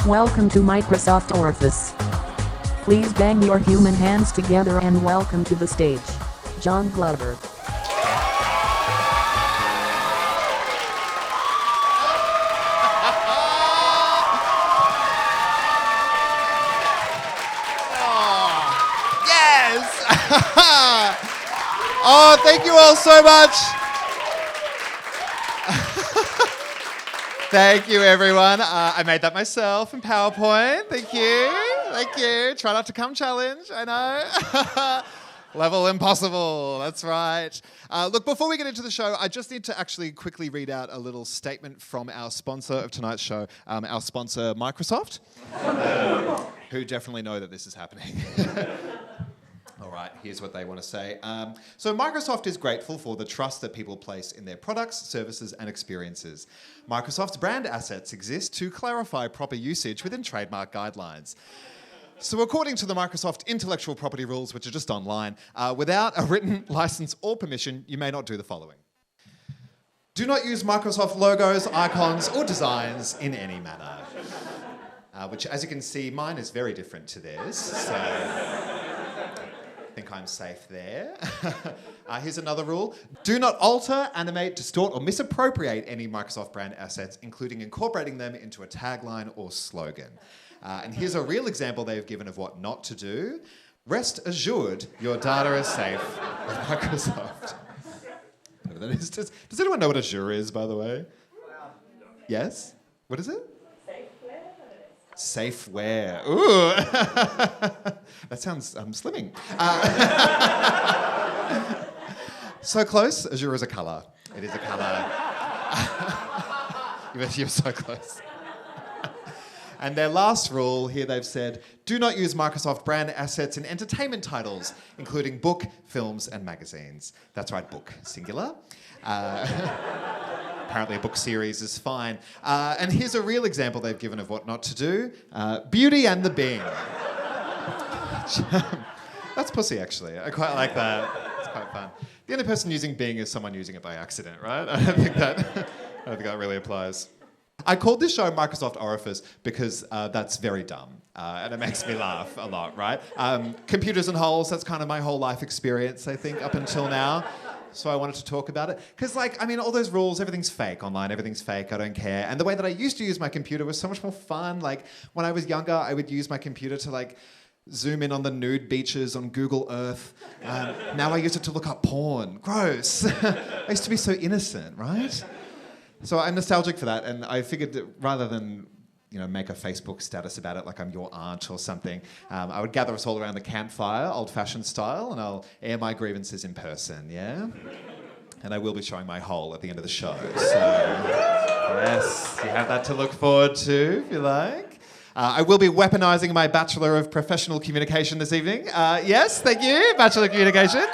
Welcome to Microsoft Orifice. Please bang your human hands together and welcome to the stage, John Glover. Oh, thank you all so much. Thank you, everyone. I made that myself in PowerPoint. Thank you. Thank you. Try not to come challenge, I know. Level impossible, that's right. Look, before we get into the show, I just need to actually quickly read out a little statement from our sponsor of tonight's show, our sponsor, Microsoft, who definitely know that this is happening. All right, here's what they want to say. So Microsoft is grateful for the trust that people place in their products, services, and experiences. Microsoft's brand assets exist to clarify proper usage within trademark guidelines. So according to the Microsoft intellectual property rules, which are just online, without a written license or permission, you may not do the following. Do not use Microsoft logos, icons, or designs in any manner. Which, as you can see, mine is very different to theirs, so I think I'm safe there. Here's another rule. Do not alter, animate, distort, or misappropriate any Microsoft brand assets, including incorporating them into a tagline or slogan. And here's a real example they've given of what not to do. Rest assured, your data is safe with Microsoft. Whatever that is. Does anyone know what Azure is, by the way? Yes? What is it? Safeware. Ooh. That sounds slimming. So close. Azure is a colour. It is a colour. You're so close. And their last rule here, they've said, do not use Microsoft brand assets in entertainment titles, including book, films, and magazines. That's right, book, singular. Apparently a book series is fine. And here's a real example they've given of what not to do. Beauty and the Bing. That's pussy, actually. I quite like that. It's quite fun. The only person using Bing is someone using it by accident, right? I don't think that really applies. I called this show Microsoft Orifice because that's very dumb. And it makes me laugh a lot, right? Computers and holes, that's kind of my whole life experience, I think, up until now. So I wanted to talk about it. Because, all those rules, everything's fake online, everything's fake, I don't care. And the way that I used to use my computer was so much more fun. When I was younger, I would use my computer to, zoom in on the nude beaches on Google Earth. Now I use it to look up porn. Gross. I used to be so innocent, right? So I'm nostalgic for that, and I figured that rather than make a Facebook status about it like I'm your aunt or something, I would gather us all around the campfire, old-fashioned style, and I'll air my grievances in person, yeah? And I will be showing my hole at the end of the show, so yes, you have that to look forward to, if you like. I will be weaponising my Bachelor of Professional Communication this evening. Yes, thank you, Bachelor of Communication.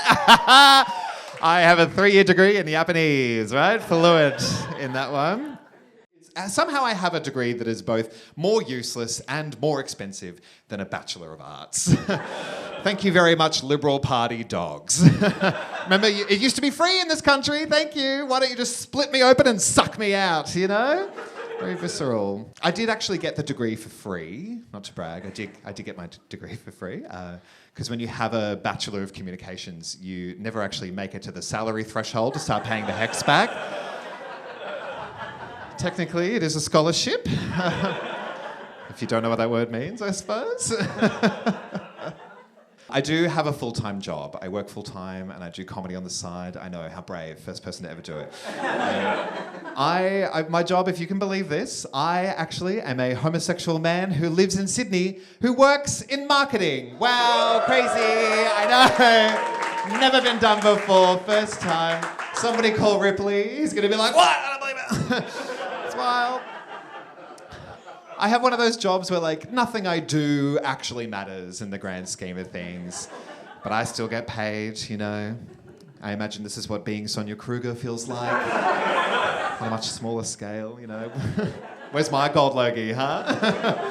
I have a 3-year degree in Japanese, right? Fluent in that one. Somehow I have a degree that is both more useless and more expensive than a Bachelor of Arts. Thank you very much, Liberal Party dogs. Remember, it used to be free in this country, thank you. Why don't you just split me open and suck me out, Very visceral. I did actually get the degree for free, not to brag, I did get my degree for free. Because when you have a Bachelor of Communications, you never actually make it to the salary threshold to start paying the HECS back. Technically, it is a scholarship. If you don't know what that word means, I suppose. I do have a full-time job. I work full-time and I do comedy on the side. I know, how brave, first person to ever do it. My job, if you can believe this, I actually am a homosexual man who lives in Sydney who works in marketing. Wow, crazy, I know. Never been done before, first time. Somebody call Ripley, he's gonna be like, what? I don't believe it. It's wild. I have one of those jobs where nothing I do actually matters in the grand scheme of things, but I still get paid, I imagine this is what being Sonia Kruger feels like, on a much smaller scale, Where's my gold logie, huh? I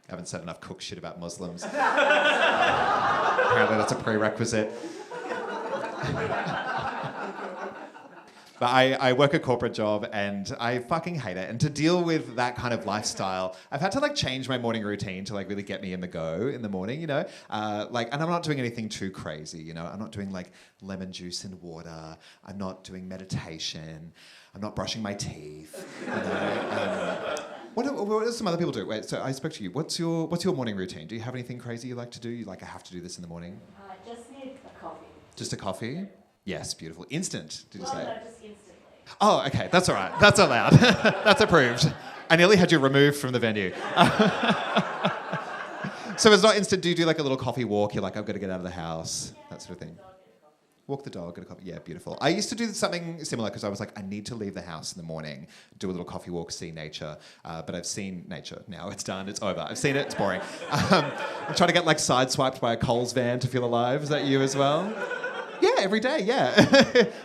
haven't said enough cook shit about Muslims. Apparently that's a prerequisite. But I work a corporate job and I fucking hate it. And to deal with that kind of lifestyle, I've had to like change my morning routine to like really get me in the go in the morning, you know? And I'm not doing anything too crazy, you know? I'm not doing like lemon juice and water. I'm not doing meditation. I'm not brushing my teeth, you know? What do some other people do? Wait, so I spoke to you. What's your morning routine? Do you have anything crazy you like to do? You like, I have to do this in the morning? Just need a coffee. Just a coffee? Yes, beautiful. Instant, did you say? No, just instantly. Oh, okay, that's all right. That's allowed. That's approved. I nearly had you removed from the venue. So it's not instant. Do you do like a little coffee walk? You're like, I've got to get out of the house, that sort of thing. Walk the dog, get a coffee. Yeah, beautiful. I used to do something similar because I was like, I need to leave the house in the morning, do a little coffee walk, see nature. But I've seen nature. Now it's done. It's over. I've seen it. It's boring. I'm trying to get like sideswiped by a Coles van to feel alive. Is that you as well? Yeah, every day. Yeah,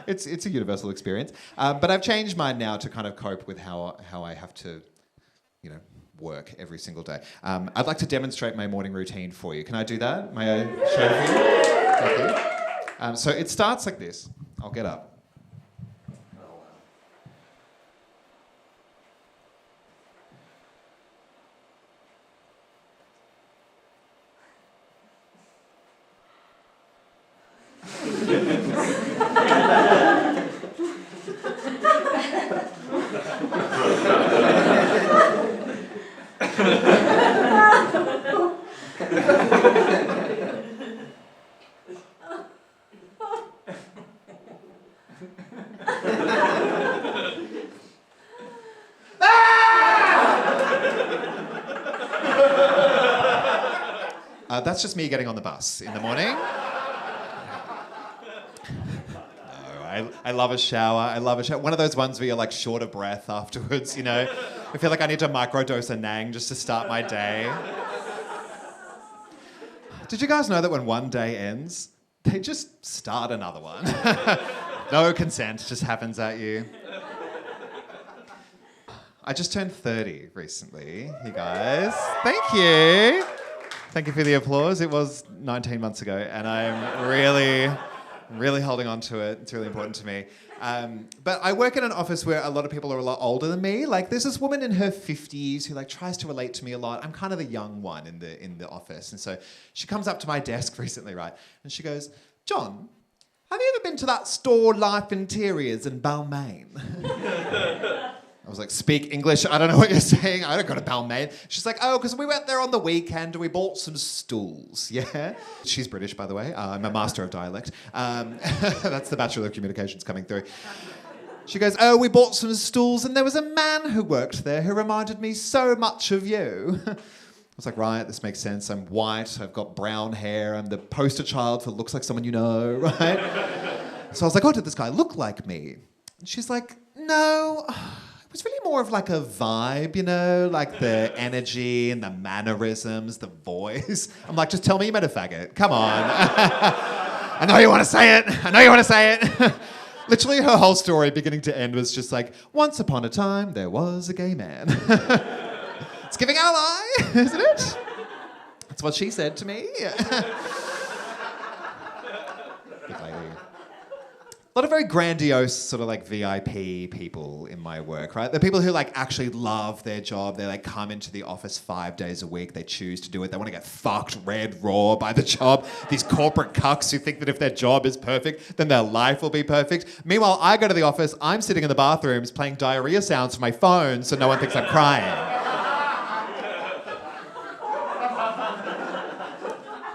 it's a universal experience. But I've changed mine now to kind of cope with how I have to, you know, work every single day. I'd like to demonstrate my morning routine for you. Can I do that? May I show it for you? Thank you. So it starts like this. I'll get up. That's just me getting on the bus in the morning. No, I love a shower. I love a shower. One of those ones where you're like short of breath afterwards, you know? I feel like I need to microdose a Nang just to start my day. Did you guys know that when one day ends, they just start another one? No consent, just happens at you. I just turned 30 recently, you guys. Thank you. Thank you for the applause. It was 19 months ago, and I'm really holding on to it. It's really important to me. But I work in an office where a lot of people are a lot older than me. Like, there's this woman in her 50s who like tries to relate to me a lot. I'm kind of the young one in the office, and so she comes up to my desk recently, right, and she goes, "John, have you ever been to that store Life Interiors in Balmain?" I was like, speak English, I don't know what you're saying. I don't go to Balmain. She's like, oh, because we went there on the weekend and we bought some stools, yeah? She's British, by the way. I'm a master of dialect. That's the Bachelor of Communications coming through. She goes, oh, we bought some stools and there was a man who worked there who reminded me so much of you. I was like, right, this makes sense. I'm white, I've got brown hair, I'm the poster child for looks like someone you know, right? So I was like, oh, did this guy look like me? And she's like, no. It was really more of like a vibe, you know, like the energy and the mannerisms, the voice. I'm like, just tell me you met a faggot. Come on. I know you want to say it. Literally her whole story beginning to end was just like, once upon a time, there was a gay man. It's giving out a lie, isn't it? That's what she said to me. Good lady. A lot of very grandiose sort of like VIP people in my work, right? They're people who like actually love their job. They like come into the office 5 days a week. They choose to do it. They want to get fucked red raw by the job. These corporate cucks who think that if their job is perfect, then their life will be perfect. Meanwhile, I go to the office, I'm sitting in the bathrooms playing diarrhea sounds for my phone so no one thinks I'm crying.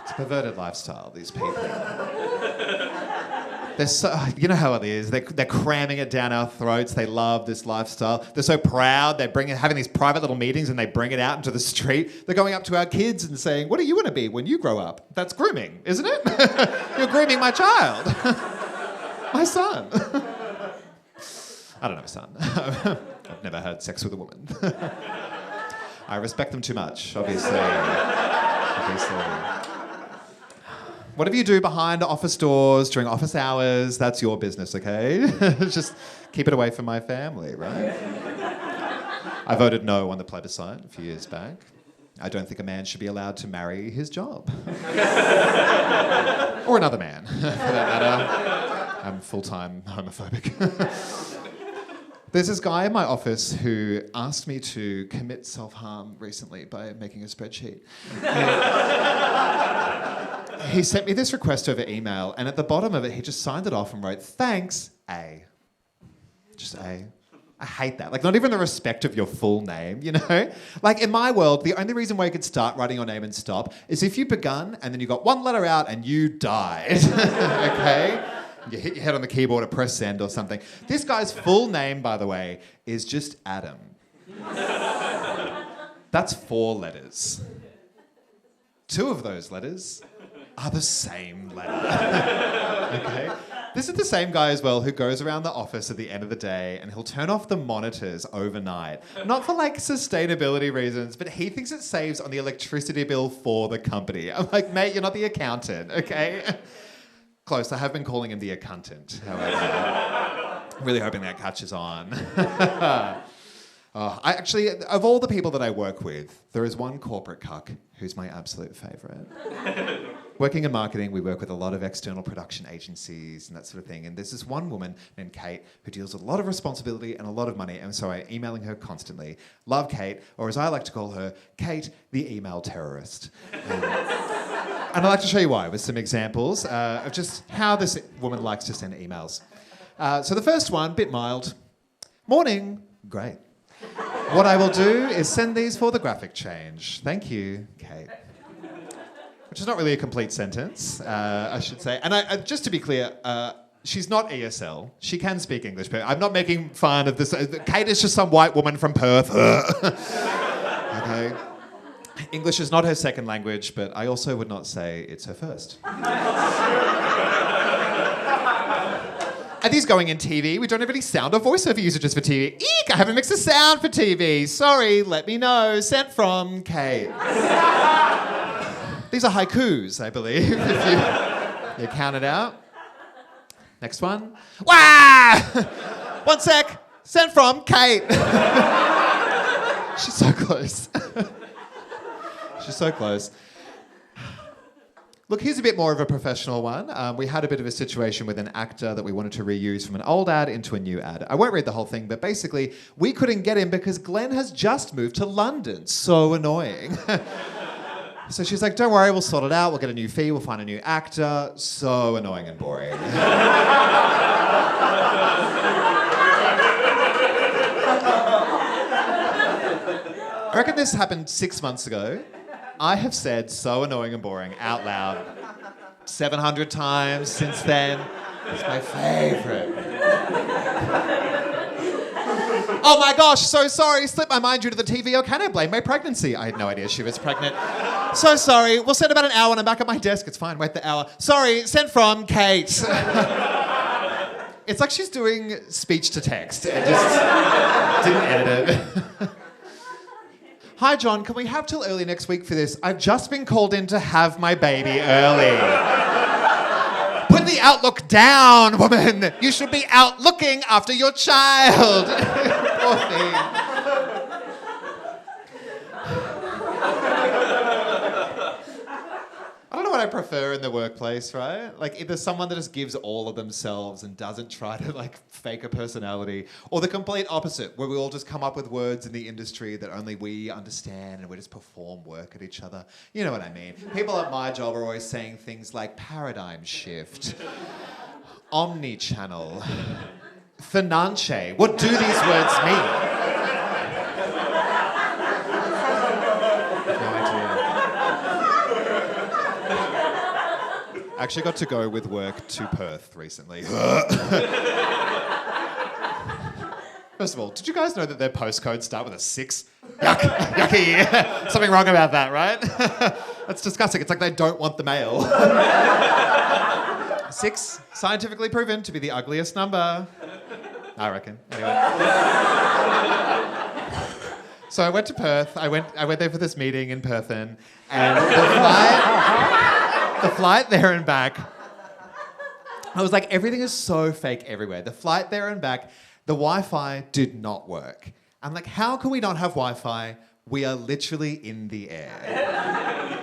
It's a perverted lifestyle, these people. They're so, you know how it is. They're cramming it down our throats. They love this lifestyle. They're so proud. They're having these private little meetings and they bring it out into the street. They're going up to our kids and saying, what do you want to be when you grow up? That's grooming, isn't it? You're grooming my child. My son. I don't have a son. I've never had sex with a woman. I respect them too much, obviously. Whatever you do behind office doors, during office hours, that's your business, okay? Just keep it away from my family, right? I voted no on the plebiscite a few years back. I don't think a man should be allowed to marry his job. Or another man, for that matter. I'm full-time homophobic. There's this guy in my office who asked me to commit self-harm recently by making a spreadsheet. He sent me this request over email, and at the bottom of it, he just signed it off and wrote, "Thanks, A." Just A. I hate that. Like, not even the respect of your full name, you know? Like, in my world, the only reason why you could start writing your name and stop is if you begun and then you got one letter out and you died. Okay? You hit your head on the keyboard or press send or something. This guy's full name, by the way, is just Adam. That's 4 letters. 2 of those letters are the same letter. Okay? This is the same guy as well who goes around the office at the end of the day and he'll turn off the monitors overnight. Not for like sustainability reasons, but he thinks it saves on the electricity bill for the company. I'm like, mate, you're not the accountant, okay? Close. I have been calling him the accountant, however. I'm really hoping that catches on. I actually, of all the people that I work with, there is one corporate cuck who's my absolute favourite. Working in marketing, we work with a lot of external production agencies and that sort of thing. And there's this one woman named Kate who deals with a lot of responsibility and a lot of money. And so I'm emailing her constantly. Love Kate, or as I like to call her, Kate, the email terrorist. And I'd like to show you why with some examples of just how this woman likes to send emails. So the first one, bit mild. Morning. Great. What I will do is send these for the graphic change. Thank you, Kate. Which is not really a complete sentence, I should say. And just to be clear, she's not ESL. She can speak English, but I'm not making fun of this. Kate is just some white woman from Perth. Okay. English is not her second language, but I also would not say it's her first. Are these going in TV? We don't have any sound or voiceover usages for TV. Eek! I haven't mixed the sound for TV. Sorry, let me know. Sent from Kate. These are haikus, I believe, if you count it out. Next one. Wah! 1 sec. Sent from Kate. She's so close. She's so close. Look, here's a bit more of a professional one. We had a bit of a situation with an actor that we wanted to reuse from an old ad into a new ad. I won't read the whole thing, but basically, we couldn't get him because Glenn has just moved to London. So annoying. So she's like, don't worry, we'll sort it out. We'll get a new fee. We'll find a new actor. So annoying and boring. I reckon this happened 6 months ago. I have said so annoying and boring out loud 700 times since then. It's my favourite. Oh my gosh, so sorry, slipped my mind due to the TV, or can I blame my pregnancy? I had no idea she was pregnant. So sorry, we'll send about an hour when I'm back at my desk. It's fine, wait the hour. Sorry, sent from Kate. It's like she's doing speech to text and just didn't edit it. Hi, John, can we have till early next week for this? I've just been called in to have my baby early. Put the outlook down, woman. You should be out looking after your child. Poor thing. I don't know what I prefer in the workplace, right? Like either someone that just gives all of themselves and doesn't try to like fake a personality, or the complete opposite, where we all just come up with words in the industry that only we understand and we just perform work at each other. You know what I mean? People at my job are always saying things like paradigm shift, omni-channel, finanche. What do these words mean? I actually got to go with work to Perth recently. First of all, did you guys know that their postcodes start with a 6? Yuck, yucky. Something wrong about that, right? That's disgusting. It's like they don't want the mail. 6, scientifically proven to be the ugliest number. I reckon. Anyway. So I went to Perth. I went there for this meeting in Perthen, and the flight there and back, I was like, everything is so fake everywhere. The flight there and back, the Wi-Fi did not work. I'm like, how can we not have Wi-Fi? We are literally in the air.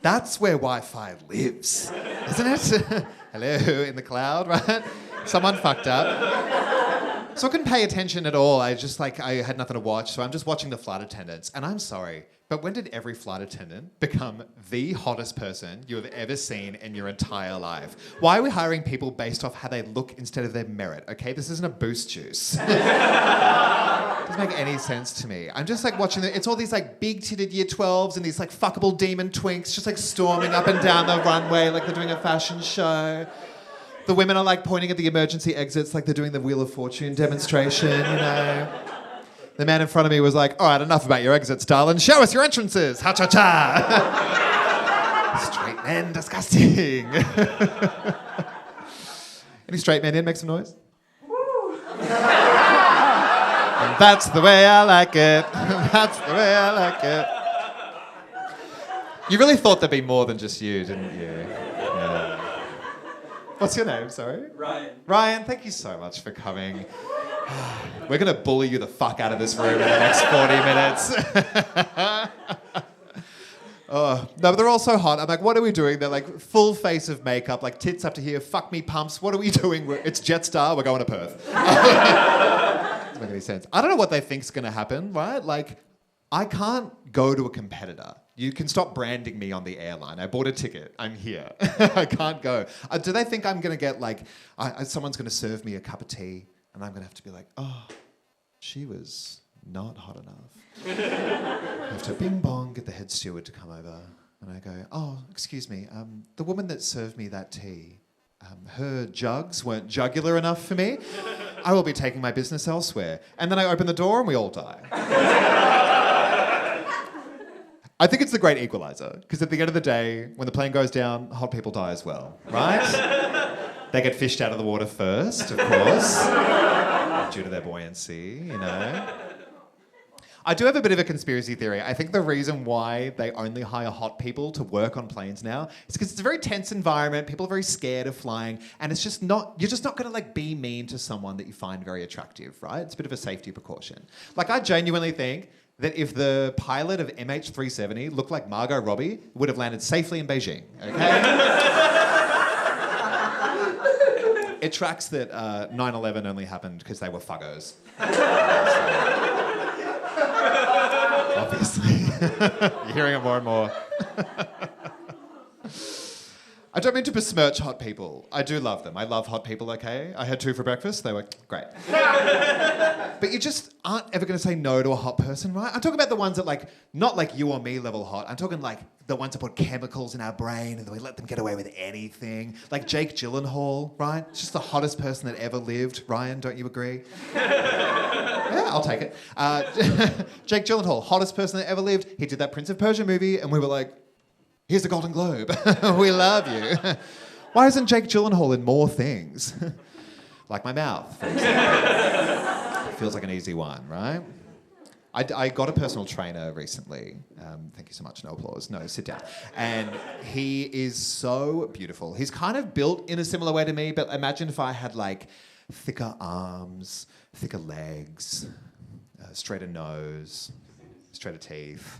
That's where Wi-Fi lives, isn't it? Hello, in the cloud, right? Someone fucked up. So I couldn't pay attention at all. I had nothing to watch, so I'm just watching the flight attendants. And I'm sorry, but when did every flight attendant become the hottest person you have ever seen in your entire life? Why are we hiring people based off how they look instead of their merit, okay? This isn't a boost juice. Doesn't make any sense to me. I'm just like watching it's all these like big-titted year 12s and these like fuckable demon twinks just like storming up and down the runway like they're doing a fashion show. The women are like pointing at the emergency exits like they're doing the Wheel of Fortune demonstration, you know. The man in front of me was like, all right, enough about your exits, darling. Show us your entrances. Ha-cha-cha. Straight men, disgusting. Any straight men in? Make some noise. And that's the way I like it. That's the way I like it. You really thought there'd be more than just you, didn't you? Yeah. What's your name, sorry? Ryan. Ryan, thank you so much for coming. We're going to bully you the fuck out of this room in the next 40 minutes. Oh, no, but they're all so hot. I'm like, what are we doing? They're like full face of makeup, like tits up to here, fuck me pumps. What are we doing? It's Jetstar, we're going to Perth. Doesn't make any sense. I don't know what they think's going to happen, right? Like, I can't go to a competitor. You can stop branding me on the airline. I bought a ticket. I'm here. I can't go. Do they think I'm going to get like, someone's going to serve me a cup of tea and I'm going to have to be like, oh, she was not hot enough. I have to bing bong, get the head steward to come over. And I go, oh, excuse me, the woman that served me that tea, her jugs weren't jugular enough for me. I will be taking my business elsewhere. And then I open the door and we all die. I think it's the great equalizer, because at the end of the day, when the plane goes down, hot people die as well, right? They get fished out of the water first, of course, due to their buoyancy, you know. I do have a bit of a conspiracy theory. I think the reason why they only hire hot people to work on planes now is because it's a very tense environment. People are very scared of flying, and it's just not, you're just not going to like be mean to someone that you find very attractive, right? It's a bit of a safety precaution. Like, I genuinely think that if the pilot of MH370 looked like Margot Robbie, it would have landed safely in Beijing, okay? It tracks that 9/11 only happened because they were fuggos. Obviously. You're hearing it more and more. I don't mean to besmirch hot people. I do love them. I love hot people, okay? I had 2 for breakfast. They were great. But you just aren't ever going to say no to a hot person, right? I'm talking about the ones that, like, not like you or me level hot. I'm talking like the ones that put chemicals in our brain and we let them get away with anything. Like Jake Gyllenhaal, right? Just the hottest person that ever lived. Ryan, don't you agree? Yeah, I'll take it. Jake Gyllenhaal, hottest person that ever lived. He did that Prince of Persia movie and we were like, here's the Golden Globe. We love you. Why isn't Jake Gyllenhaal in more things? Like my mouth, for example. Feels like an easy one, right? I got a personal trainer recently. Thank you so much. No applause. No, sit down. And he is so beautiful. He's kind of built in a similar way to me, but imagine if I had like thicker arms, thicker legs, straighter nose, straighter teeth.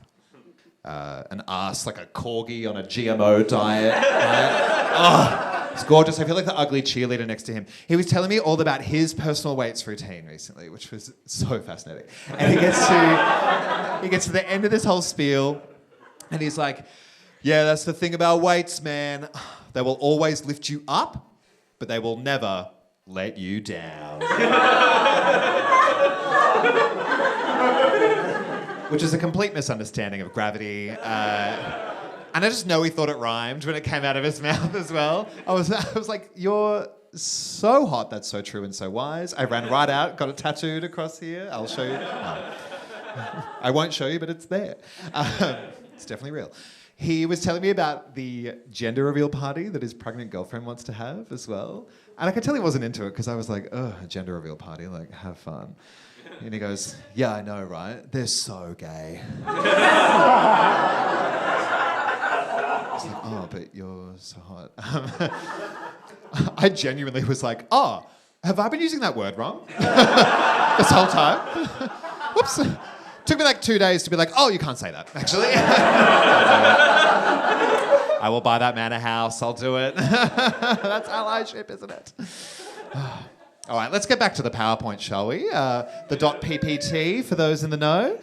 An ass like a corgi on a GMO diet. Right? Oh, it's gorgeous. I feel like the ugly cheerleader next to him. He was telling me all about his personal weights routine recently, which was so fascinating. And he gets to the end of this whole spiel, and he's like, yeah, that's the thing about weights, man. They will always lift you up, but they will never let you down. Which is a complete misunderstanding of gravity. And I just know he thought it rhymed when it came out of his mouth as well. I was like, you're so hot, that's so true and so wise. I ran right out, got it tattooed across here. I'll show you. No. I won't show you, but it's there. It's definitely real. He was telling me about the gender reveal party that his pregnant girlfriend wants to have as well. And I could tell he wasn't into it because I was like, oh, a gender reveal party, like, have fun. And he goes, yeah, I know, right? They're so gay. I was like, oh, but you're so hot. I genuinely was like, oh, have I been using that word wrong? This whole time? Whoops. Took me like 2 days to be like, oh, you can't say that, actually. I will buy that man a house, I'll do it. That's allyship, isn't it? All right, let's get back to the PowerPoint, shall we? The .ppt for those in the know.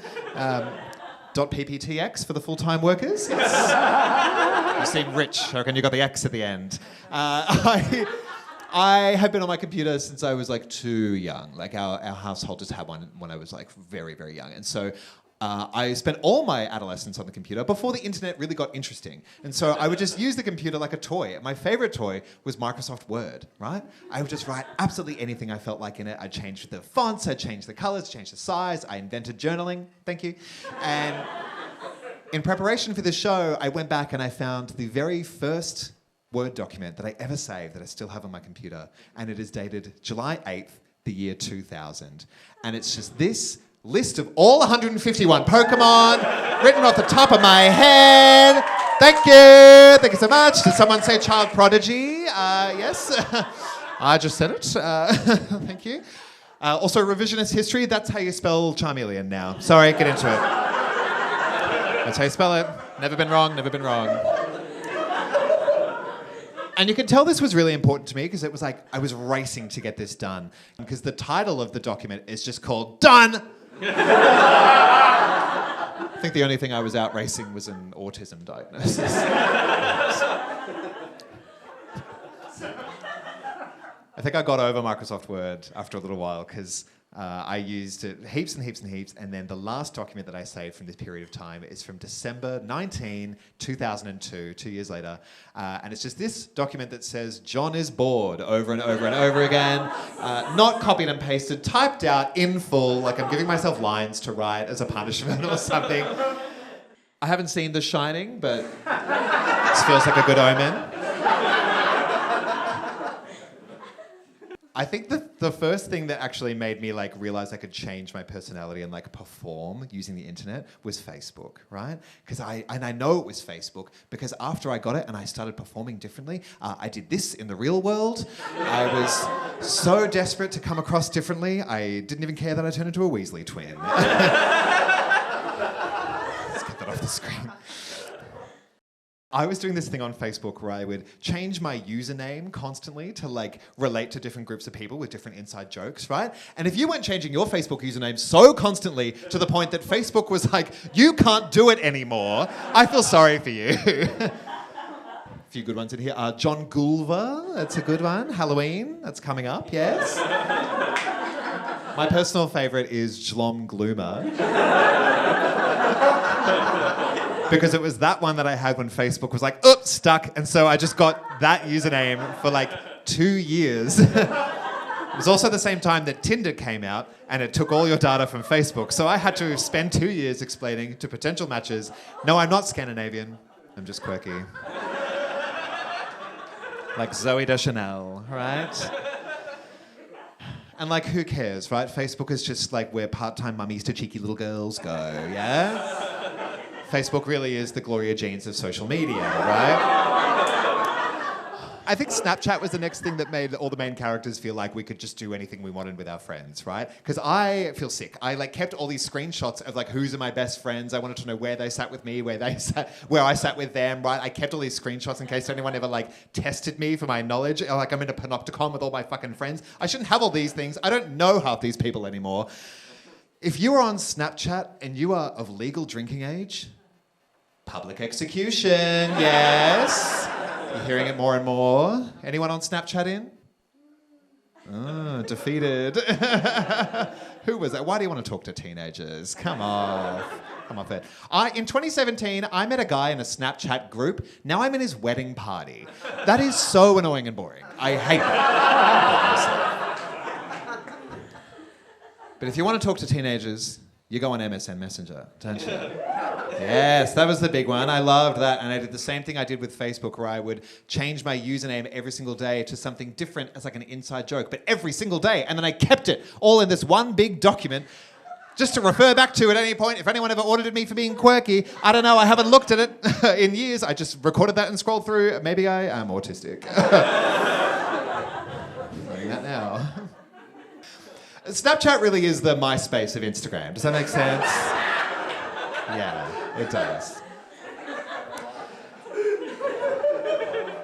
.pptx for the full-time workers. You seem rich. I reckon you got the X at the end. I have been on my computer since I was like too young. Like our household just had one when I was like very, very young. And so I spent all my adolescence on the computer before the internet really got interesting. And so I would just use the computer like a toy. My favorite toy was Microsoft Word, right? I would just write absolutely anything I felt like in it. I'd change the fonts, I'd change the colors, change the size. I invented journaling, thank you. And in preparation for this show, I went back and I found the very first Word document that I ever saved that I still have on my computer. And it is dated July 8th, the year 2000. And it's just this list of all 151 Pokemon written off the top of my head. Thank you so much. Did someone say child prodigy? Yes, I just said it. Thank you. Also, revisionist history, that's how you spell Charmeleon now. Sorry, get into it. That's how you spell it. Never been wrong, never been wrong. And you can tell this was really important to me because it was like I was racing to get this done. Because the title of the document is just called Done! I think the only thing I was out racing was an autism diagnosis. I think I got over Microsoft Word after a little while because I used it heaps and heaps and heaps, and then the last document that I saved from this period of time is from December 19, 2002, 2 years later, and it's just this document that says John is bored over and over and over again, not copied and pasted, typed out in full, like I'm giving myself lines to write as a punishment or something. I haven't seen The Shining, but this feels like a good omen. I think the first thing that actually made me like realize I could change my personality and like perform using the internet was Facebook, right? Because I know it was Facebook because after I got it and I started performing differently, I did this in the real world. I was so desperate to come across differently, I didn't even care that I turned into a Weasley twin. Let's get that off the screen. I was doing this thing on Facebook where I would change my username constantly to like relate to different groups of people with different inside jokes, right? And if you weren't changing your Facebook username so constantly to the point that Facebook was like, you can't do it anymore, I feel sorry for you. A few good ones in here. John Gulver, that's a good one. Halloween, that's coming up, yes. My personal favourite is Jlom Gloomer. Because it was that one that I had when Facebook was like, oops, stuck. And so I just got that username for like 2 years. It was also the same time that Tinder came out and it took all your data from Facebook. So I had to spend 2 years explaining to potential matches, no, I'm not Scandinavian, I'm just quirky. Like Zooey Deschanel, right? And like, who cares, right? Facebook is just like where part-time mummies to cheeky little girls go, yeah? Facebook really is the Gloria Jeans of social media, right? I think Snapchat was the next thing that made all the main characters feel like we could just do anything we wanted with our friends, right? Because I feel sick. I like kept all these screenshots of like who's are my best friends. I wanted to know where they sat with me, where I sat with them, right? I kept all these screenshots in case anyone ever like tested me for my knowledge. Like I'm in a panopticon with all my fucking friends. I shouldn't have all these things. I don't know half these people anymore. If you are on Snapchat and you are of legal drinking age, public execution, yes. You're hearing it more and more. Anyone on Snapchat in? Oh, defeated. Who was that? Why do you want to talk to teenagers? Come off. Come off it. In 2017, I met a guy in a Snapchat group. Now I'm in his wedding party. That is so annoying and boring. I hate that. But if you want to talk to teenagers, you go on MSN Messenger, don't you? Yes, that was the big one. I loved that. And I did the same thing I did with Facebook where I would change my username every single day to something different as like an inside joke, but every single day. And then I kept it all in this one big document just to refer back to at any point. If anyone ever audited me for being quirky, I don't know, I haven't looked at it in years. I just recorded that and scrolled through. Maybe I am autistic. Doing that now. Snapchat really is the MySpace of Instagram. Does that make sense? Yeah, it does.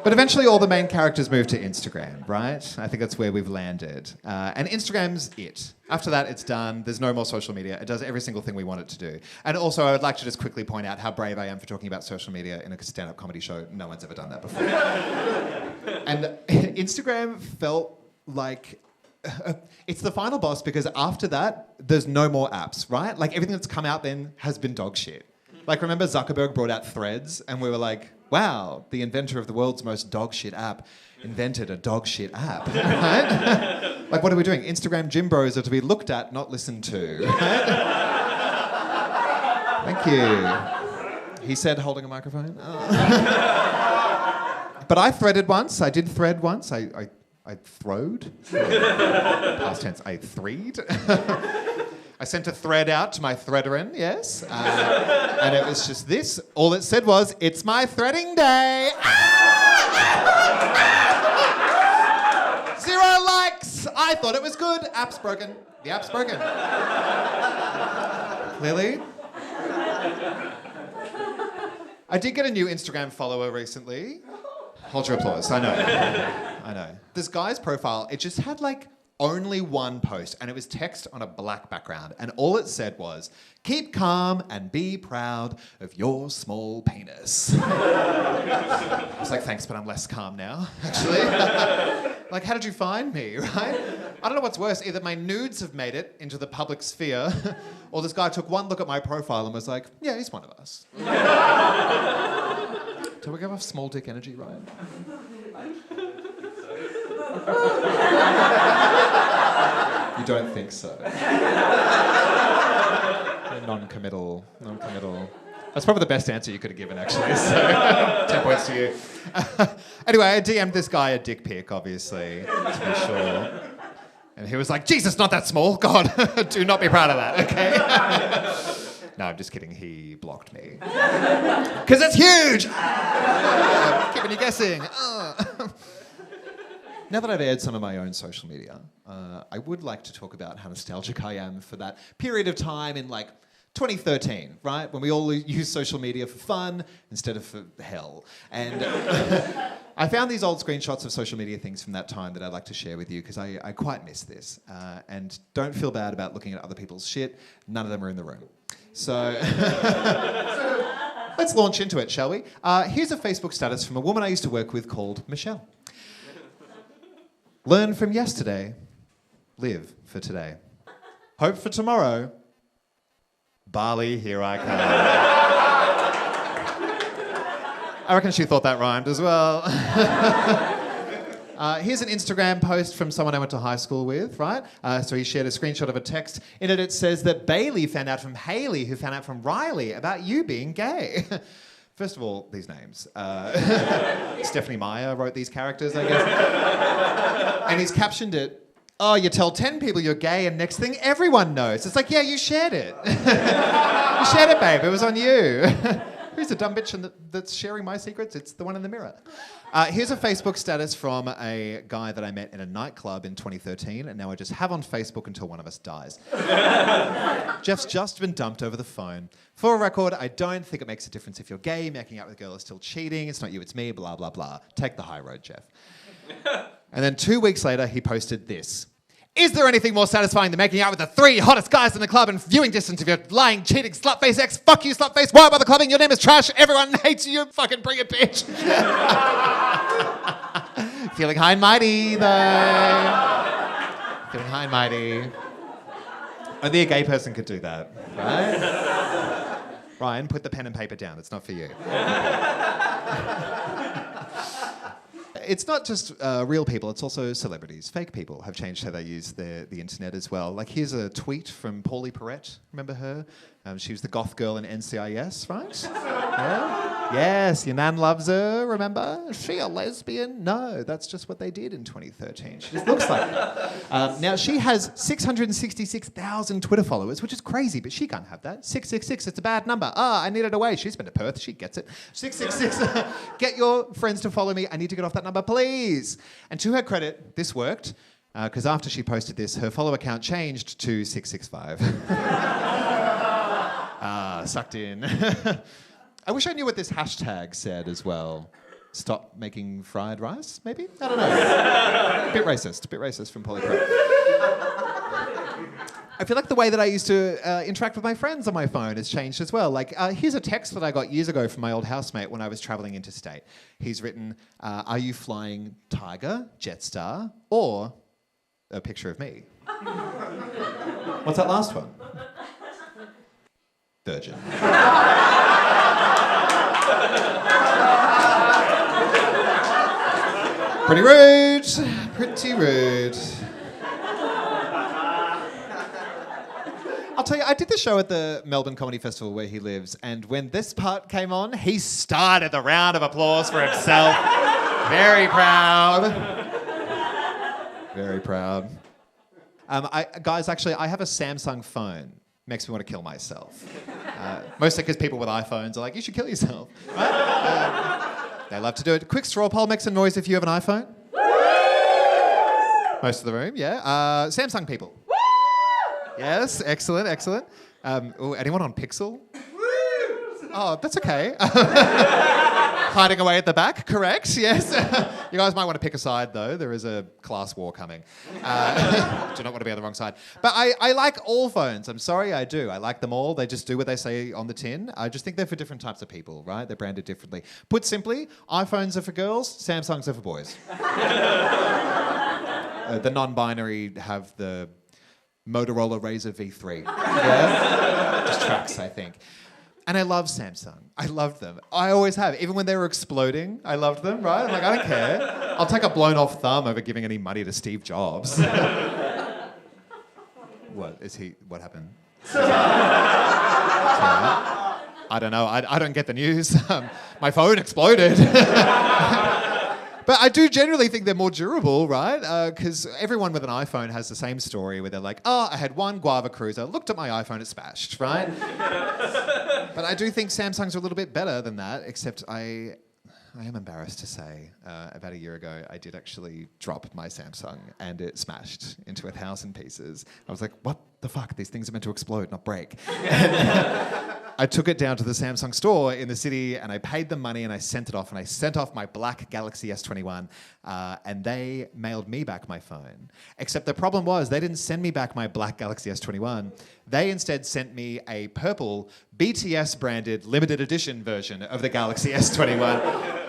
But eventually all the main characters moved to Instagram, right? I think that's where we've landed. And Instagram's it. After that, it's done. There's no more social media. It does every single thing we want it to do. And also, I would like to just quickly point out how brave I am for talking about social media in a stand-up comedy show. No one's ever done that before. And Instagram felt like... it's the final boss because after that, there's no more apps, right? Like everything that's come out then has been dog shit. Like remember Zuckerberg brought out Threads and we were like, wow, the inventor of the world's most dog shit app invented a dog shit app, right? Like what are we doing? Instagram gym bros are to be looked at, not listened to, right? Thank you. He said holding a microphone. Oh. But I threaded once, I did thread once, I throwed. Past tense, I threed. I sent a thread out to my threaderin, yes. And it was just this. All it said was, it's my threading day. 0 likes. I thought it was good. App's broken. The app's broken. Clearly. I did get a new Instagram follower recently. Hold your applause. I know. This guy's profile, it just had like only one post and it was text on a black background and all it said was, keep calm and be proud of your small penis. I was like, thanks, but I'm less calm now, actually. Like, how did you find me, right? I don't know what's worse, either my nudes have made it into the public sphere or this guy took one look at my profile and was like, yeah, he's one of us. Do we give off small dick energy, Ryan? You don't think so? Non-committal. That's probably the best answer you could have given, actually. So 10 points to you. Anyway, I DM'd this guy a dick pic, obviously, to be sure. And he was like, Jesus, not that small. God, do not be proud of that, okay? No, I'm just kidding. He blocked me. Because it's huge! Keeping you guessing. Now that I've aired some of my own social media, I would like to talk about how nostalgic I am for that period of time in like 2013, right? When we all use social media for fun instead of for hell. And I found these old screenshots of social media things from that time that I'd like to share with you because I quite miss this. And don't feel bad about looking at other people's shit. None of them are in the room. So let's launch into it, shall we? Here's a Facebook status from a woman I used to work with called Michelle. Learn from yesterday, live for today. Hope for tomorrow, Bali, here I come. I reckon she thought that rhymed as well. Here's an Instagram post from someone I went to high school with, right? So he shared a screenshot of a text. In it, it says that Bailey found out from Haley, who found out from Riley about you being gay. First of all, these names. Stephanie Meyer wrote these characters, I guess. And he's captioned it, oh, you tell 10 people you're gay and next thing everyone knows. It's like, yeah, you shared it. You shared it, babe. It was on you. Who's the dumb bitch that's sharing my secrets? It's the one in the mirror. Here's a Facebook status from a guy that I met in a nightclub in 2013, and now I just have on Facebook until one of us dies. Jeff's just been dumped over the phone. For a record, I don't think it makes a difference if you're gay, making out with a girl is still cheating, it's not you, it's me, blah, blah, blah. Take the high road, Jeff. And then 2 weeks later, he posted this. Is there anything more satisfying than making out with the 3 hottest guys in the club and viewing distance of your lying, cheating, slut-face ex? Fuck you, slut-face. Why bother clubbing? Your name is trash. Everyone hates you. Fucking bring it, bitch. Feeling high and mighty, though. Feeling high and mighty. Only a gay person could do that, right? Ryan, put the pen and paper down. It's not for you. It's not just real people, it's also celebrities. Fake people have changed how they use the internet as well. Like here's a tweet from Paulie Perrette. Remember her? She was the goth girl in NCIS, right? Yeah? Yes, your nan loves her, remember? Is she a lesbian? No, that's just what they did in 2013. She just looks like her. Now, she has 666,000 Twitter followers, which is crazy, but she can't have that. 666, it's a bad number. I need it away. She's been to Perth, she gets it. 666, get your friends to follow me. I need to get off that number, please. And to her credit, this worked, because after she posted this, her follower count changed to 665. Sucked in. I wish I knew what this hashtag said as well. stop making fried rice, maybe? I don't know. Bit racist from Polypro. I feel like the way that I used to interact with my friends on my phone has changed as well. Like, here's a text that I got years ago from my old housemate when I was travelling interstate. He's written, are you flying Tiger, Jetstar, or a picture of me? What's that last one? Virgin. Pretty rude. I'll tell you, I did the show at the Melbourne Comedy Festival where he lives, and when this part came on, he started the round of applause for himself. Very proud. Very proud. Guys, actually, I have a Samsung phone. Makes me want to kill myself. Mostly because people with iPhones are like, you should kill yourself. Right? They love to do it. Quick straw poll, make some noise if you have an iPhone. Most of the room, yeah. Samsung people. Yes, excellent. Anyone on Pixel? Oh, that's okay. Hiding away at the back, correct, yes. You guys might want to pick a side, though. There is a class war coming. Do not want to be on the wrong side. But I like all phones. I'm sorry, I do. I like them all. They just do what they say on the tin. I just think they're for different types of people, right? They're branded differently. Put simply, iPhones are for girls, Samsungs are for boys. The non-binary have the Motorola Razr V3. Yeah? Just tracks, I think. And I love Samsung. I loved them. I always have. Even when they were exploding, I loved them, right? I'm like, I don't care. I'll take a blown off thumb over giving any money to Steve Jobs. What happened? I don't know. I don't get the news. My phone exploded. But I do generally think they're more durable, right? Because everyone with an iPhone has the same story where they're like, oh, I had one guava cruiser, looked at my iPhone, it smashed, right? But I do think Samsungs are a little bit better than that, except I am embarrassed to say, about a year ago, I did actually drop my Samsung and it smashed into 1,000 pieces. I was like, what the fuck? These things are meant to explode, not break. I took it down to the Samsung store in the city and I paid them money and I sent it off. And I sent off my black Galaxy S21 and they mailed me back my phone. Except the problem was they didn't send me back my black Galaxy S21. They instead sent me a purple BTS branded limited edition version of the Galaxy S21.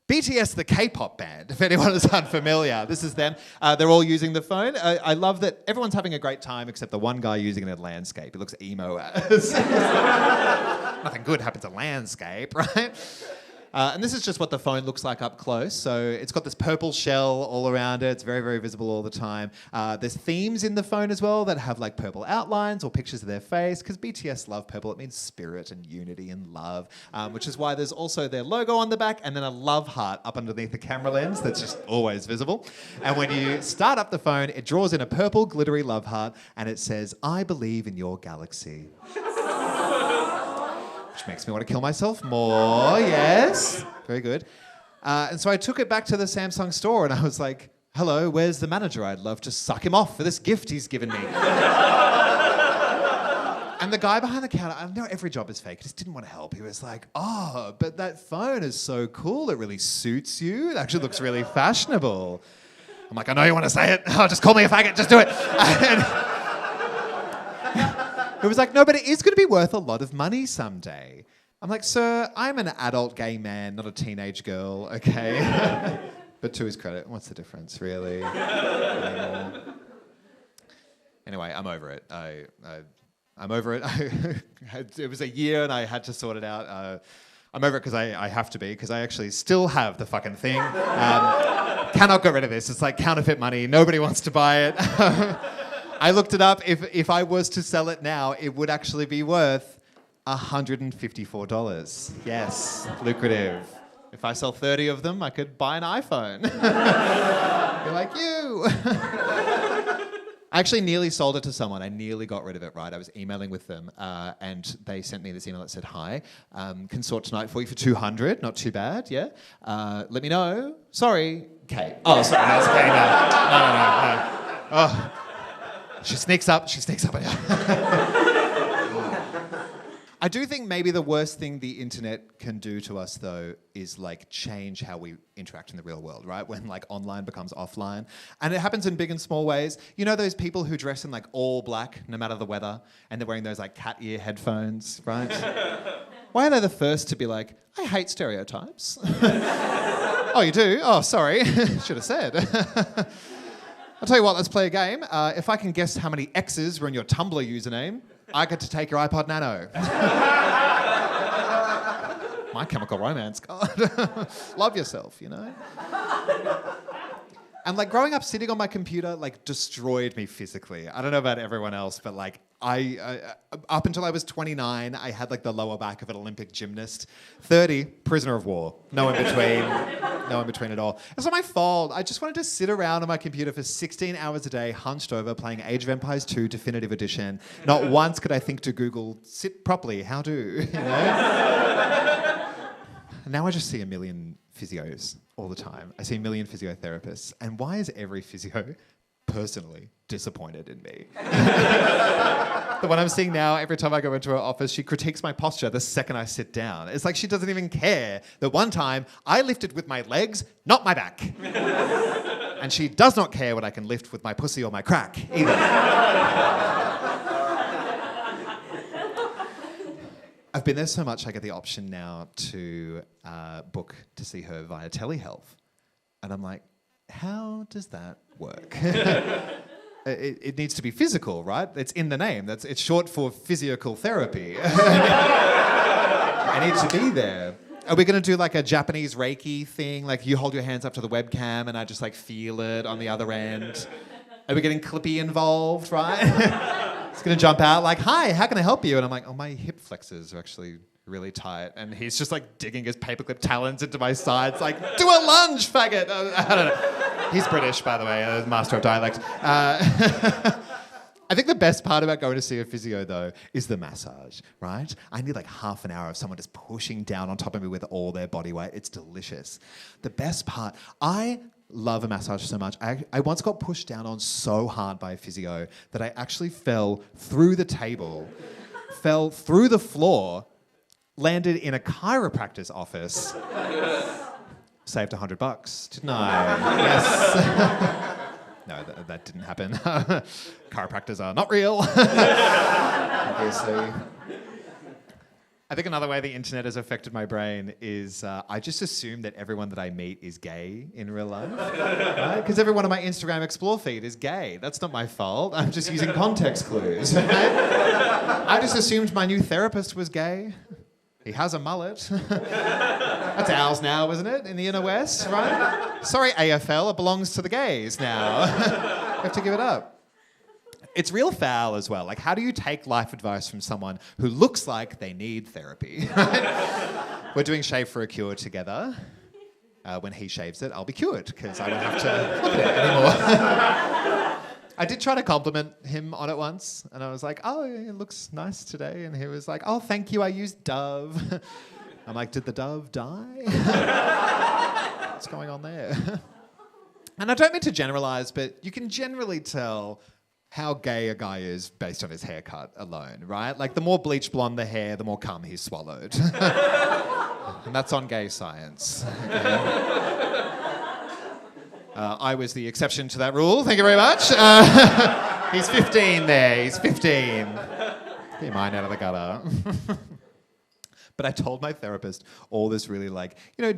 BTS, the K-pop band, if anyone is unfamiliar. This is them. They're all using the phone. I love that everyone's having a great time except the one guy using it in landscape. He looks emo as. Nothing good happens in landscape, right? And this is just what the phone looks like up close. So it's got this purple shell all around it. It's very, very visible all the time. There's themes in the phone as well that have like purple outlines or pictures of their face because BTS love purple. It means spirit and unity and love, which is why there's also their logo on the back and then a love heart up underneath the camera lens that's just always visible. And when you start up the phone, it draws in a purple glittery love heart and it says, I believe in your galaxy. Which makes me want to kill myself more, yes. Very good. And so I took it back to the Samsung store and I was like, hello, where's the manager? I'd love to suck him off for this gift he's given me. And the guy behind the counter, I know every job is fake, he just didn't want to help. He was like, oh, but that phone is so cool. It really suits you. It actually looks really fashionable. I'm like, I know you want to say it. Oh, just call me a faggot, just do it. It was like, no, but it is going to be worth a lot of money someday. I'm like, sir, I'm an adult gay man, not a teenage girl, okay? But to his credit, what's the difference, really? Anyway, I'm over it. I'm over it. It was a year and I had to sort it out. I'm over it because I have to be, because I actually still have the fucking thing. Cannot get rid of this. It's like counterfeit money. Nobody wants to buy it. I looked it up. If I was to sell it now, it would actually be worth $154. Yes, lucrative. If I sell 30 of them, I could buy an iPhone. Be like, you. I actually nearly sold it to someone. I nearly got rid of it, right? I was emailing with them, and they sent me this email that said, hi, can sort tonight for you for 200. Not too bad, yeah? Let me know. Sorry, Kate. Oh, sorry, that's Kate. No. Oh. She sneaks up. I do think maybe the worst thing the internet can do to us, though, is like change how we interact in the real world, right? When like online becomes offline. And it happens in big and small ways. You know those people who dress in like all black, no matter the weather, and they're wearing those like cat ear headphones, right? Why are they the first to be like, I hate stereotypes? Oh, you do? Oh, sorry. Should have said. I'll tell you what, let's play a game. If I can guess how many X's were in your Tumblr username, I get to take your iPod Nano. My Chemical Romance, God. Love yourself, you know? And like growing up sitting on my computer like destroyed me physically. I don't know about everyone else, but like I up until I was 29, I had like the lower back of an Olympic gymnast. 30, prisoner of war. No in between. No in between at all. It's not my fault. I just wanted to sit around on my computer for 16 hours a day, hunched over, playing Age of Empires 2 Definitive Edition. Not once could I think to Google, sit properly, how do, you know? And now I just see a million physios all the time. I see a million physiotherapists. And why is every physio personally disappointed in me? The one I'm seeing now, every time I go into her office, she critiques my posture the second I sit down. It's like she doesn't even care that one time I lifted with my legs, not my back. And she does not care what I can lift with my pussy or my crack either. I've been there so much I get the option now to book to see her via telehealth. And I'm like, how does that work? It needs to be physical, right? It's in the name. It's short for physical therapy. I need to be there. Are we going to do like a Japanese Reiki thing? Like you hold your hands up to the webcam and I just like feel it on the other end? Are we getting Clippy involved, right? It's going to jump out like, hi, how can I help you? And I'm like, oh, my hip flexors are actually really tight. And he's just like digging his paperclip talons into my sides like, do a lunge, faggot. I don't know. He's British, by the way, master of dialect. I think the best part about going to see a physio, though, is the massage, right? I need like half an hour of someone just pushing down on top of me with all their body weight. It's delicious. The best part, I love a massage so much. I once got pushed down on so hard by a physio that I actually fell through the table, fell through the floor, landed in a chiropractor's office. Saved $100, didn't I? Yes. No, that didn't happen. Chiropractors are not real, obviously. I think another way the internet has affected my brain is I just assume that everyone that I meet is gay in real life. Right? Because everyone on my Instagram Explore feed is gay. That's not my fault. I'm just using context clues. Right? I just assumed my new therapist was gay. He has a mullet. That's ours now, isn't it? In the inner west, right? Sorry, AFL, it belongs to the gays now. You have to give it up. It's real foul as well. Like, how do you take life advice from someone who looks like they need therapy? Right? We're doing Shave for a Cure together. When he shaves it, I'll be cured because I won't have to look at it anymore. I did try to compliment him on it once, and I was like, oh, it looks nice today. And he was like, oh, thank you, I used Dove. I'm like, did the dove die? What's going on there? And I don't mean to generalise, but you can generally tell how gay a guy is based on his haircut alone, right? Like, the more bleach blonde the hair, the more cum he's swallowed. And that's on gay science. Okay? I was the exception to that rule. Thank you very much. He's 15 there. He's 15. Get your mind out of the gutter. But I told my therapist all this really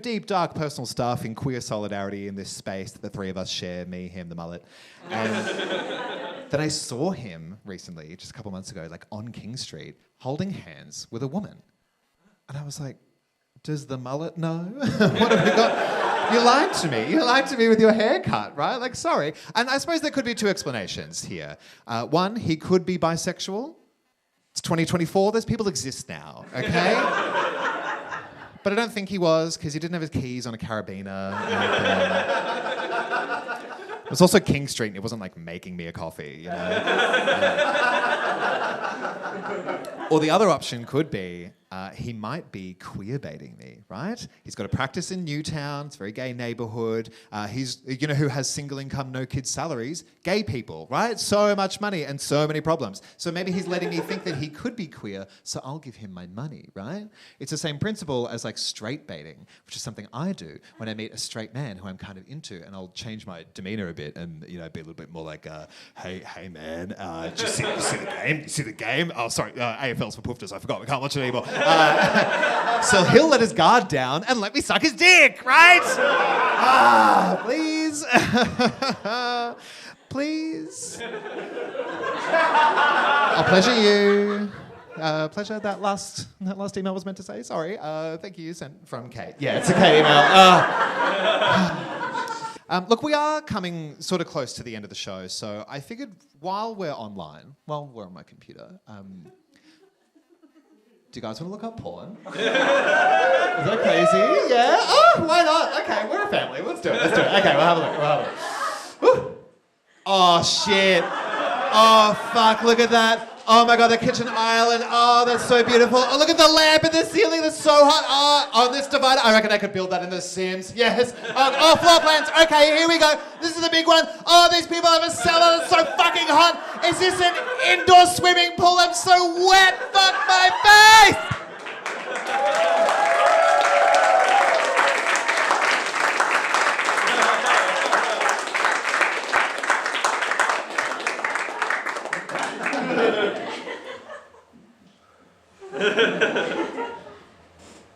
deep, dark personal stuff in queer solidarity in this space that the three of us share, me, him, the mullet. And then I saw him recently, just a couple months ago, on King Street, holding hands with a woman. And I was like, does the mullet know? What have we got? You lied to me. You lied to me with your haircut, right? Sorry. And I suppose there could be two explanations here. One, he could be bisexual. It's 2024. Those people exist now, okay? But I don't think he was, because he didn't have his keys on a carabiner. It was also King Street, and it wasn't making me a coffee, you know? Or the other option could be he might be queer baiting me, right? He's got a practice in Newtown. It's a very gay neighborhood. He's, who has single income, no kids salaries? Gay people, right? So much money and so many problems. So maybe he's letting me think that he could be queer, so I'll give him my money, right? It's the same principle as like straight baiting, which is something I do when I meet a straight man who I'm kind of into, and I'll change my demeanor a bit and, be a little bit more like, hey man, you see the game? You see the game? Oh, sorry, AFL's for poofters. I forgot. We can't watch it anymore. So he'll let his guard down and let me suck his dick, right? Please. Please. I'll pleasure you. Pleasure. That last email was meant to say. Sorry. Thank you. Sent from Kate. Yeah, it's a Kate email. Look, we are coming sort of close to the end of the show, so I figured while we're online, while we're on my computer, do you guys want to look up porn? Is that crazy? Yeah? Oh, why not? Okay, we're a family. Let's do it. Okay, we'll have a look. Woo. Oh, shit. Oh, fuck, look at that. Oh my God, the kitchen island. Oh, that's so beautiful. Oh, look at the lamp in the ceiling. That's so hot. Oh, on this divider. I reckon I could build that in The Sims. Yes. Oh, floor plans. Okay, here we go. This is the big one. Oh, these people have a cellar. It's so fucking hot. Is this an indoor swimming pool? I'm so wet. Fuck my face.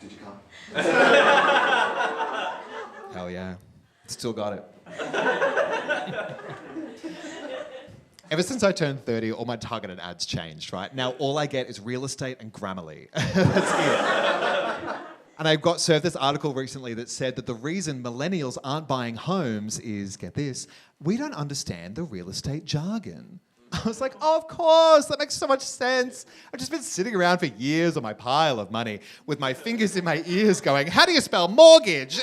Did you come? Hell yeah. Still got it. Ever since I turned 30, all my targeted ads changed, right? Now all I get is real estate and Grammarly. That's it. And I got served this article recently that said that the reason millennials aren't buying homes is, get this, we don't understand the real estate jargon. I was like, oh, of course, that makes so much sense. I've just been sitting around for years on my pile of money with my fingers in my ears going, how do you spell mortgage?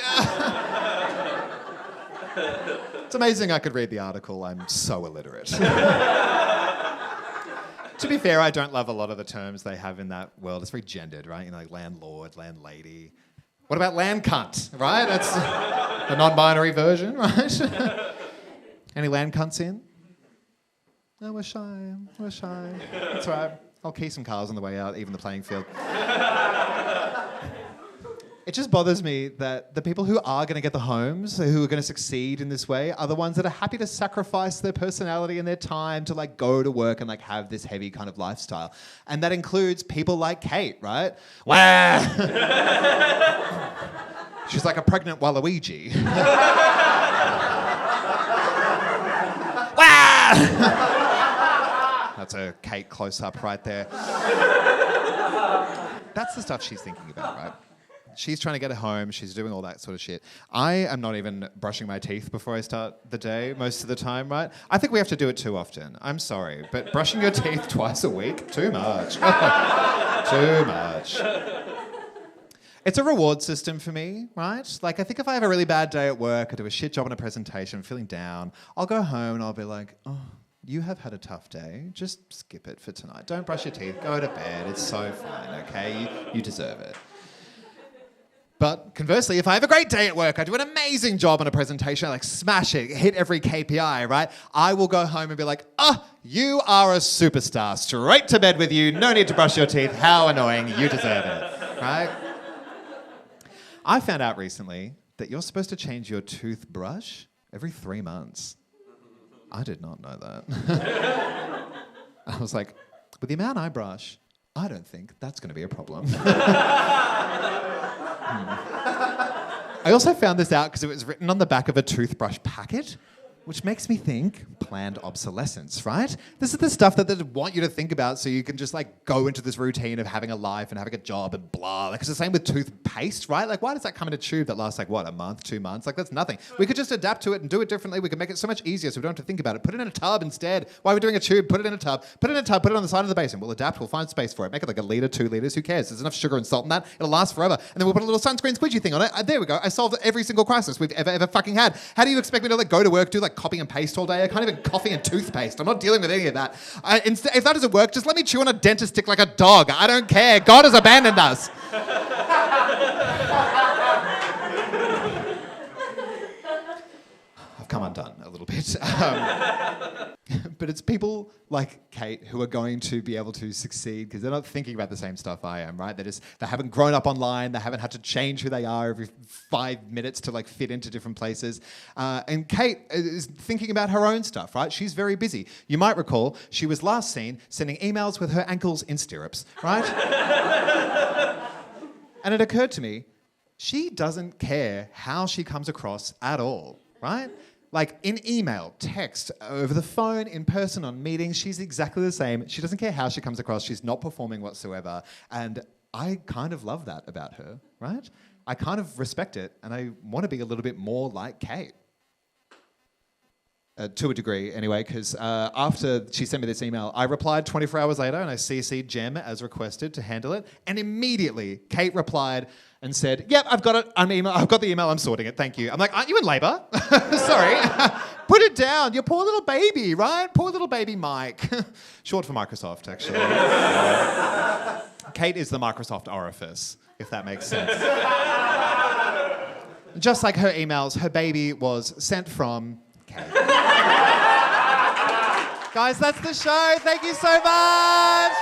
It's amazing I could read the article. I'm so illiterate. To be fair, I don't love a lot of the terms they have in that world. It's very gendered, right? Like landlord, landlady. What about land cunt, right? That's the non-binary version, right? Any land cunts in? No, we're shy. That's right. I'll key some cars on the way out, even the playing field. It just bothers me that the people who are going to get the homes, who are going to succeed in this way, are the ones that are happy to sacrifice their personality and their time to like go to work and like have this heavy kind of lifestyle. And that includes people like Kate, right? Wah! She's like a pregnant Waluigi. Wah! That's a Kate close-up right there. That's the stuff she's thinking about, right? She's trying to get home. She's doing all that sort of shit. I am not even brushing my teeth before I start the day most of the time, right? I think we have to do it too often. I'm sorry, but brushing your teeth twice a week? Too much. Too much. It's a reward system for me, right? Like, I think if I have a really bad day at work, I do a shit job on a presentation, I'm feeling down, I'll go home and I'll be like, oh, you have had a tough day. Just skip it for tonight. Don't brush your teeth. Go to bed. It's so fine, okay? You deserve it. But conversely, if I have a great day at work, I do an amazing job on a presentation, I like smash it, hit every KPI, right? I will go home and be like, you are a superstar. Straight to bed with you. No need to brush your teeth. How annoying. You deserve it, right? I found out recently that you're supposed to change your toothbrush every 3 months. I did not know that. I was like, with the amount I brush, I don't think that's going to be a problem. I also found this out because it was written on the back of a toothbrush packet, which makes me think planned obsolescence, right? This is the stuff that they want you to think about so you can just like go into this routine of having a life and having a job and blah. Like it's the same with toothpaste, right? Like why does that come in a tube that lasts like what, a month, 2 months? Like that's nothing. We could just adapt to it and do it differently. We could make it so much easier so we don't have to think about it. Put it in a tub instead. Why are we doing a tube? Put it in a tub. Put it in a tub. Put it on the side of the basin. We'll adapt. We'll find space for it. Make it like a litre, 2 litres. Who cares? There's enough sugar and salt in that. It'll last forever. And then we'll put a little sunscreen squidgy thing on it. There we go. I solved every single crisis we've ever fucking had. How do you expect me to like go to work, do like like copy and paste all day. I can't even coffee and toothpaste. I'm not dealing with any of that. If that doesn't work, just let me chew on a dentist stick like a dog. I don't care. God has abandoned us. I've come undone a little bit. But it's people like Kate who are going to be able to succeed because they're not thinking about the same stuff I am, right? They haven't grown up online. They haven't had to change who they are every 5 minutes to like fit into different places. And Kate is thinking about her own stuff, right? She's very busy. You might recall she was last seen sending emails with her ankles in stirrups, right? And it occurred to me, she doesn't care how she comes across at all, right? Like in email, text, over the phone, in person, on meetings, she's exactly the same. She doesn't care how she comes across. She's not performing whatsoever. And I kind of love that about her, right? I kind of respect it, and I want to be a little bit more like Kate. To a degree, anyway, because after she sent me this email, I replied 24 hours later, and I CC'd Jem as requested to handle it. And immediately, Kate replied and said, "Yep, I've got it. I've got the email. I'm sorting it. Thank you." I'm like, "Aren't you in labour?" Sorry. Put it down. Your poor little baby, right? Poor little baby Mike. Short for Microsoft, actually. Kate is the Microsoft Orifice, if that makes sense. Just like her emails, her baby was sent from Kate. Guys, that's the show. Thank you so much.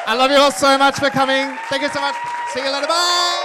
I love you all so much for coming. Thank you so much. See you later. Bye.